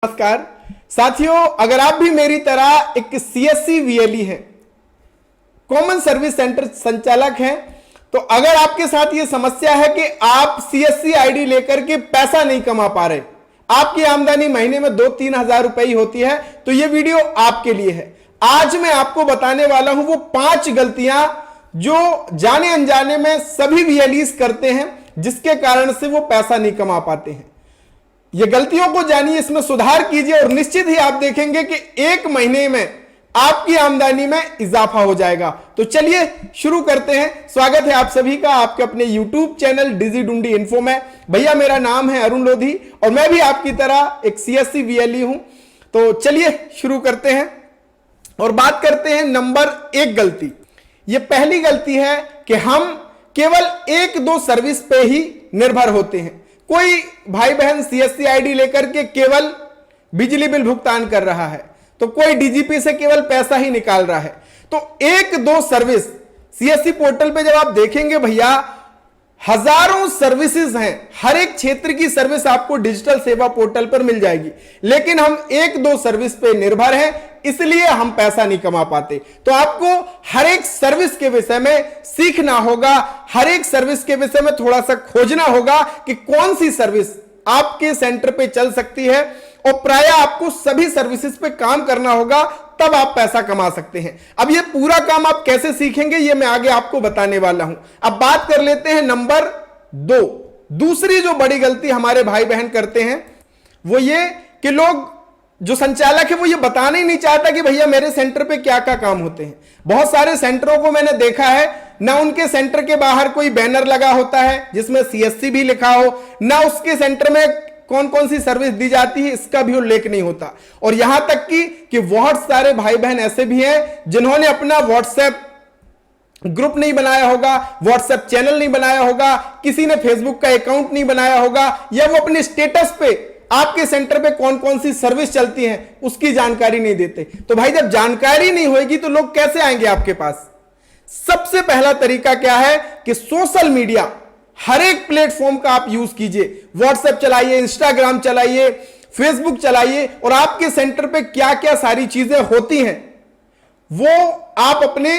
नमस्कार साथियों, अगर आप भी मेरी तरह एक सीएससी वीएलई है, कॉमन सर्विस सेंटर संचालक हैं, तो अगर आपके साथ ये समस्या है कि आप सीएससी आईडी लेकर के पैसा नहीं कमा पा रहे, आपकी आमदनी महीने में 2-3 हजार रुपए ही होती है, तो ये वीडियो आपके लिए है। आज मैं आपको बताने वाला हूं वो 5 गलतियां जो जाने अनजाने में सभी वीएलईज करते हैं, जिसके कारण से वो पैसा नहीं कमा पाते हैं। ये गलतियों को जानिए, इसमें सुधार कीजिए और निश्चित ही आप देखेंगे कि 1 महीने में आपकी आमदनी में इजाफा हो जाएगा। तो चलिए शुरू करते हैं। स्वागत है आप सभी का आपके अपने YouTube चैनल डिजी डुंडी इन्फो में। भैया मेरा नाम है अरुण लोधी और मैं भी आपकी तरह एक सीएससी वीएलई हूं। तो चलिए शुरू करते हैं और बात करते हैं नंबर 1 गलती। ये पहली गलती है कि हम केवल 1-2 सर्विस पे ही निर्भर होते हैं। कोई भाई बहन सीएससी आईडी लेकर के केवल बिजली बिल भुगतान कर रहा है, तो कोई डीजीपी से केवल पैसा ही निकाल रहा है। तो 1-2 सर्विस सीएससी पोर्टल पे जब आप देखेंगे भैया, हजारों सर्विसेज हैं, हर एक क्षेत्र की सर्विस आपको डिजिटल सेवा पोर्टल पर मिल जाएगी, लेकिन हम 1-2 सर्विस पे निर्भर हैं, इसलिए हम पैसा नहीं कमा पाते। तो आपको हर एक सर्विस के विषय में सीखना होगा, हर एक सर्विस के विषय में थोड़ा सा खोजना होगा कि कौन सी सर्विस आपके सेंटर पे चल सकती है, और प्रायः आपको सभी सर्विसेज पे काम करना होगा, तब आप पैसा कमा सकते हैं। अब ये पूरा काम आप कैसे सीखेंगे, ये मैं आगे आपको बताने वाला हूं। अब बात कर लेते हैं नंबर 2। दूसरी जो बड़ी गलती हमारे भाई बहन करते हैं वो ये कि लोग जो संचालक है वो ये बताना ही नहीं चाहता कि भैया मेरे सेंटर पे क्या क्या काम होते हैं। बहुत सारे सेंटरों को मैंने देखा है, ना उनके सेंटर के बाहर कोई बैनर लगा होता है जिसमें सीएससी भी लिखा हो, ना उसके सेंटर में कौन कौन सी सर्विस दी जाती है इसका भी उल्लेख नहीं होता। और यहां तक कि बहुत सारे भाई बहन ऐसे भी हैं जिन्होंने अपना व्हाट्सएप ग्रुप नहीं बनाया होगा, व्हाट्सएप चैनल नहीं बनाया होगा, किसी ने फेसबुक का अकाउंट नहीं बनाया होगा, या वो अपने स्टेटस पे आपके सेंटर पे कौन कौन सी सर्विस चलती है उसकी जानकारी नहीं देते। तो भाई जब जानकारी नहीं होगी तो लोग कैसे आएंगे आपके पास? सबसे पहला तरीका क्या है कि सोशल मीडिया हर एक प्लेटफॉर्म का आप यूज कीजिए। व्हाट्सएप चलाइए, इंस्टाग्राम चलाइए, फेसबुक चलाइए, और आपके सेंटर पे क्या क्या सारी चीजें होती हैं वो आप अपने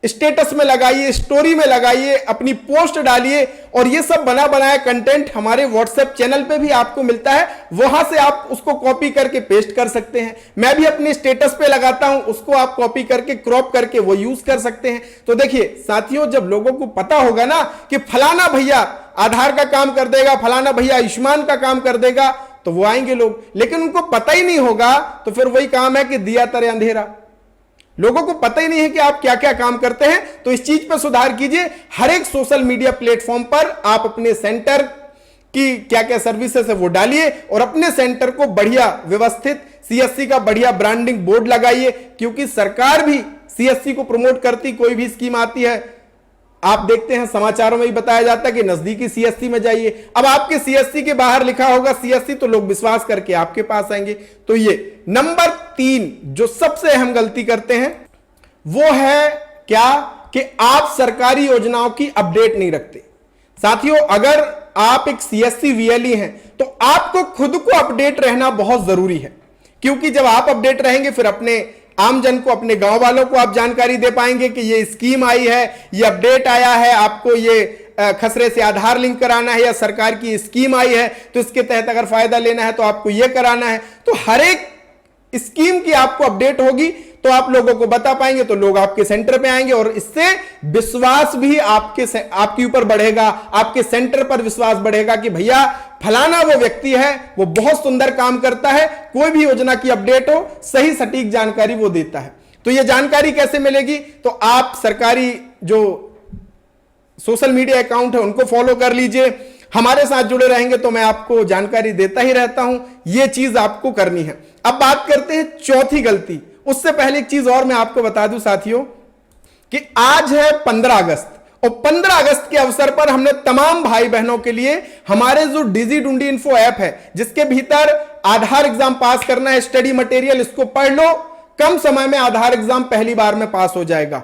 स्टेटस में लगाइए, स्टोरी में लगाइए, अपनी पोस्ट डालिए, और ये सब बना बनाया कंटेंट हमारे व्हाट्सएप चैनल पे भी आपको मिलता है, वहां से आप उसको कॉपी करके पेस्ट कर सकते हैं। मैं भी अपने स्टेटस पे लगाता हूं, उसको आप कॉपी करके क्रॉप करके वो यूज कर सकते हैं। तो देखिए साथियों, जब लोगों को पता होगा ना कि फलाना भैया आधार का काम कर देगा, फलाना भैया आयुष्मान का काम कर देगा, तो वो आएंगे लोग। लेकिन उनको पता ही नहीं होगा तो फिर वही काम है कि दिया तरे अंधेरा। लोगों को पता ही नहीं है कि आप क्या क्या काम करते हैं। तो इस चीज पर सुधार कीजिए। हर एक सोशल मीडिया प्लेटफॉर्म पर आप अपने सेंटर की क्या क्या सर्विसेज है वो डालिए, और अपने सेंटर को बढ़िया व्यवस्थित सीएससी का बढ़िया ब्रांडिंग बोर्ड लगाइए, क्योंकि सरकार भी सीएससी को प्रमोट करती, कोई भी स्कीम आती है आप देखते हैं समाचारों में ही बताया जाता है कि नजदीकी सीएससी में जाइए। अब आपके सीएससी के बाहर लिखा होगा सीएससी, तो लोग विश्वास करके आपके पास आएंगे। तो ये नंबर 3 जो सबसे अहम गलती करते हैं वो है क्या कि आप सरकारी योजनाओं की अपडेट नहीं रखते। साथियों, अगर आप एक सीएससी वीएलई हैं तो आपको खुद को अपडेट रहना बहुत जरूरी है, क्योंकि जब आप अपडेट रहेंगे फिर अपने आमजन को, अपने गांव वालों को आप जानकारी दे पाएंगे कि ये स्कीम आई है, ये अपडेट आया है, आपको ये खसरे से आधार लिंक कराना है, या सरकार की स्कीम आई है तो इसके तहत अगर फायदा लेना है तो आपको ये कराना है। तो हर एक स्कीम की आपको अपडेट होगी तो आप लोगों को बता पाएंगे, तो लोग आपके सेंटर पे आएंगे, और इससे विश्वास भी आपके ऊपर बढ़ेगा, आपके सेंटर पर विश्वास बढ़ेगा कि भैया फलाना वो व्यक्ति है, वो बहुत सुंदर काम करता है, कोई भी योजना की अपडेट हो सही सटीक जानकारी वो देता है। तो ये जानकारी कैसे मिलेगी? तो आप सरकारी जो सोशल मीडिया अकाउंट है उनको फॉलो कर लीजिए, हमारे साथ जुड़े रहेंगे तो मैं आपको जानकारी देता ही रहता हूं। यह चीज आपको करनी है। अब बात करते हैं चौथी गलती। उससे पहले एक चीज और मैं आपको बता दूं साथियों कि आज है 15 अगस्त, और 15 अगस्त के अवसर पर हमने तमाम भाई बहनों के लिए हमारे जो डिजी डुंडी इन्फो ऐप है, जिसके भीतर आधार एग्जाम पास करना है, स्टडी मटेरियल, इसको पढ़ लो, कम समय में आधार एग्जाम पहली बार में पास हो जाएगा।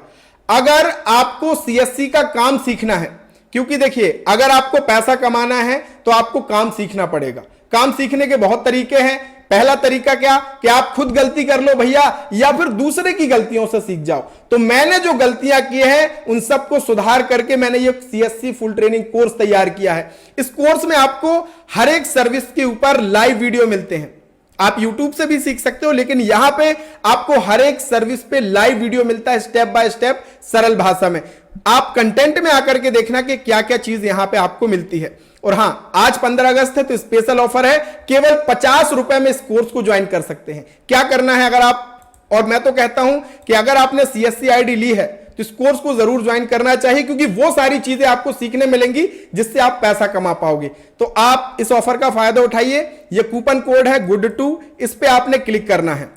अगर आपको सीएससी का काम सीखना है, क्योंकि देखिए अगर आपको पैसा कमाना है तो आपको काम सीखना पड़ेगा। काम सीखने के बहुत तरीके हैं। पहला तरीका क्या कि आप खुद गलती कर लो भैया, या फिर दूसरे की गलतियों से सीख जाओ। तो मैंने जो गलतियां की हैं उन सबको सुधार करके मैंने ये सीएससी फुल ट्रेनिंग कोर्स तैयार किया है। इस कोर्स में आपको हर एक सर्विस के ऊपर लाइव वीडियो मिलते हैं। आप YouTube से भी सीख सकते हो, लेकिन यहां पे आपको हर एक सर्विस पे लाइव वीडियो मिलता है, स्टेप बाय स्टेप सरल भाषा में। आप कंटेंट में आकर के देखना कि क्या क्या चीज यहां पे आपको मिलती है। और हां, आज 15 अगस्त है तो स्पेशल ऑफर है, केवल 50 रुपए में इस कोर्स को ज्वाइन कर सकते हैं। क्या करना है अगर आप, और मैं तो कहता हूं कि अगर आपने सीएससी आईडी ली है तो इस कोर्स को जरूर ज्वाइन करना चाहिए, क्योंकि वो सारी चीजें आपको सीखने मिलेंगी जिससे आप पैसा कमा पाओगे। तो आप इस ऑफर का फायदा उठाइए। ये कूपन कोड है GOOD2, इस पे आपने क्लिक करना है।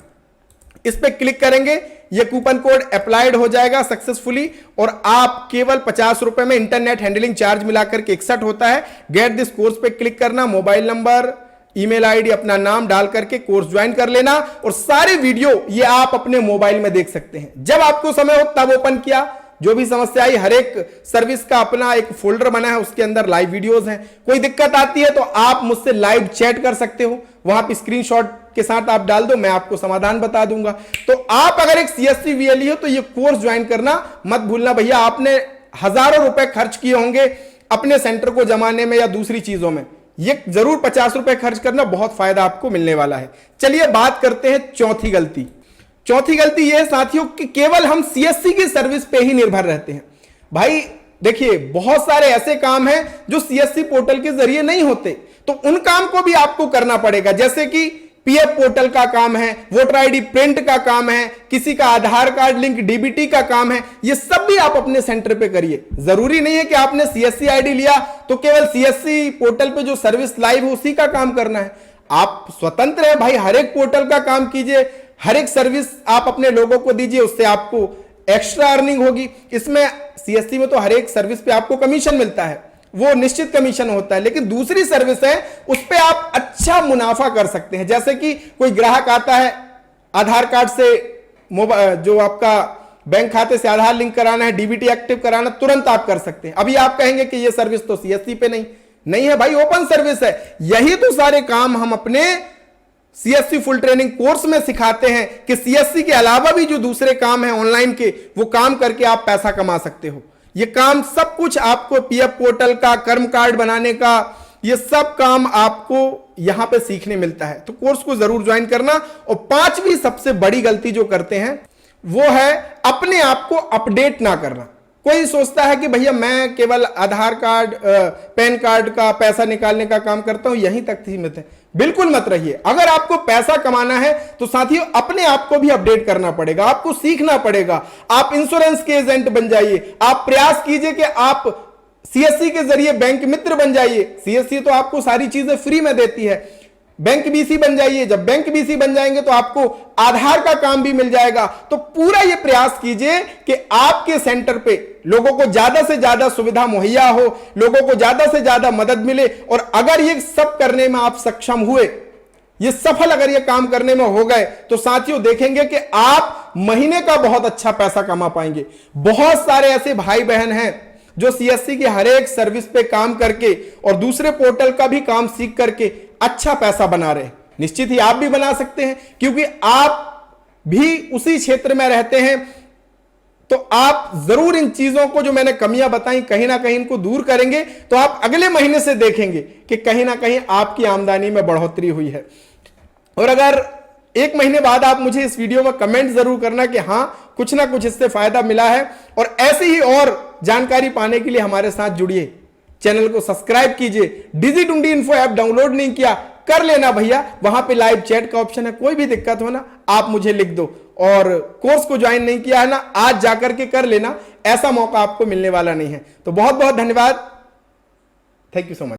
इस पे क्लिक करेंगे, ये कूपन कोड अप्लाइड हो जाएगा सक्सेसफुली, और आप केवल 50 रुपए में, इंटरनेट हैंडलिंग चार्ज मिलाकर के 61 होता है। गेट दिस कोर्स पे क्लिक करना, मोबाइल नंबर, ईमेल आईडी, अपना नाम डाल करके कोर्स ज्वाइन कर लेना, और सारे वीडियो ये आप अपने मोबाइल में देख सकते हैं। जब आपको समय हो तब ओपन किया, जो भी समस्या आई, हर एक सर्विस का अपना एक फोल्डर बना है, उसके अंदर लाइव वीडियोस हैं। कोई दिक्कत आती है तो आप मुझसे लाइव चैट कर सकते हो, वहां पे स्क्रीनशॉट के साथ आप डाल दो, मैं आपको समाधान बता दूंगा। तो आप अगर एक सीएससी वीएलई हो तो ये कोर्स ज्वाइन करना मत भूलना भैया। आपने हजारों रुपए खर्च किए होंगे अपने सेंटर को जमाने में या दूसरी चीजों में, ये जरूर 50 रुपए खर्च करना, बहुत फायदा आपको मिलने वाला है। चलिए बात करते हैं चौथी गलती। चौथी गलती यह है साथियों कि केवल हम सीएससी की सर्विस पे ही निर्भर रहते हैं। भाई देखिए, बहुत सारे ऐसे काम हैं जो सीएससी पोर्टल के जरिए नहीं होते, तो उन काम को भी आपको करना पड़ेगा। जैसे कि पीएफ पोर्टल का काम है, वोटर आईडी प्रिंट का काम है, किसी का आधार कार्ड लिंक डीबीटी का काम है, ये सब भी आप अपने सेंटर पे करिए। जरूरी नहीं है कि आपने सीएससी आईडी लिया तो केवल सीएससी पोर्टल पे जो सर्विस लाइव है उसी का काम करना है। आप स्वतंत्र है भाई, हर एक पोर्टल का काम कीजिए, हर एक सर्विस आप अपने लोगों को दीजिए, उससे आपको एक्स्ट्रा अर्निंग होगी। इसमें सीएससी में तो हर एक सर्विस पे आपको कमीशन मिलता है, वो निश्चित कमीशन होता है, लेकिन दूसरी सर्विस है उस पे आप अच्छा मुनाफा कर सकते हैं। जैसे कि कोई ग्राहक आता है, आधार कार्ड से जो आपका बैंक खाते से आधार लिंक कराना है, डीबीटी एक्टिव कराना, तुरंत आप कर सकते हैं। अभी आप कहेंगे कि ये सर्विस तो सीएससी पे नहीं है भाई, ओपन सर्विस है। यही तो सारे काम हम अपने सीएससी फुल ट्रेनिंग कोर्स में सिखाते हैं कि सीएससी के अलावा भी जो दूसरे काम हैं ऑनलाइन के, वो काम करके आप पैसा कमा सकते हो। ये काम सब कुछ आपको पीएफ पोर्टल का, कर्म कार्ड बनाने का, ये सब काम आपको यहां पे सीखने मिलता है। तो कोर्स को जरूर ज्वाइन करना। और पांचवी सबसे बड़ी गलती जो करते हैं वो है अपने आप को अपडेट ना करना। कोई सोचता है कि भैया मैं केवल आधार कार्ड, पैन कार्ड का पैसा निकालने का काम करता हूं, यहीं तक सीमित है। बिल्कुल मत रहिए। अगर आपको पैसा कमाना है तो साथियों अपने आप को भी अपडेट करना पड़ेगा, आपको सीखना पड़ेगा। आप इंश्योरेंस के एजेंट बन जाइए, आप प्रयास कीजिए कि आप सीएससी के जरिए बैंक मित्र बन जाइए। सीएससी तो आपको सारी चीजें फ्री में देती है। बैंक बीसी बन जाइए, जब बैंक बीसी बन जाएंगे तो आपको आधार का काम भी मिल जाएगा। तो पूरा ये प्रयास कीजिए कि आपके सेंटर पे लोगों को ज्यादा से ज्यादा सुविधा मुहैया हो, लोगों को ज्यादा से ज्यादा मदद मिले। और अगर ये सब करने में आप सक्षम हुए, ये सफल अगर ये काम करने में हो गए, तो साथियों देखेंगे कि आप महीने का बहुत अच्छा पैसा कमा पाएंगे। बहुत सारे ऐसे भाई बहन हैं जो सीएससी की हर एक सर्विस पे काम करके और दूसरे पोर्टल का भी काम सीख करके अच्छा पैसा बना रहे हैं। निश्चित ही आप भी बना सकते हैं, क्योंकि आप भी उसी क्षेत्र में रहते हैं। तो आप जरूर इन चीजों को, जो मैंने कमियां बताई, कहीं ना कहीं इनको दूर करेंगे तो आप अगले महीने से देखेंगे कि कहीं ना कहीं आपकी आमदनी में बढ़ोतरी हुई है। और अगर एक महीने बाद आप मुझे इस वीडियो में कमेंट जरूर करना कि हां कुछ ना कुछ इससे फायदा मिला है। और ऐसी ही और जानकारी पाने के लिए हमारे साथ जुड़िए, चैनल को सब्सक्राइब कीजिए। डिजिटुंडी इन्फो ऐप डाउनलोड नहीं किया, कर लेना भैया, वहां पे लाइव चैट का ऑप्शन है। कोई भी दिक्कत हो ना, आप मुझे लिख दो। और कोर्स को ज्वाइन नहीं किया है ना, आज जाकर के कर लेना, ऐसा मौका आपको मिलने वाला नहीं है। तो बहुत बहुत धन्यवाद, थैंक यू सो मच।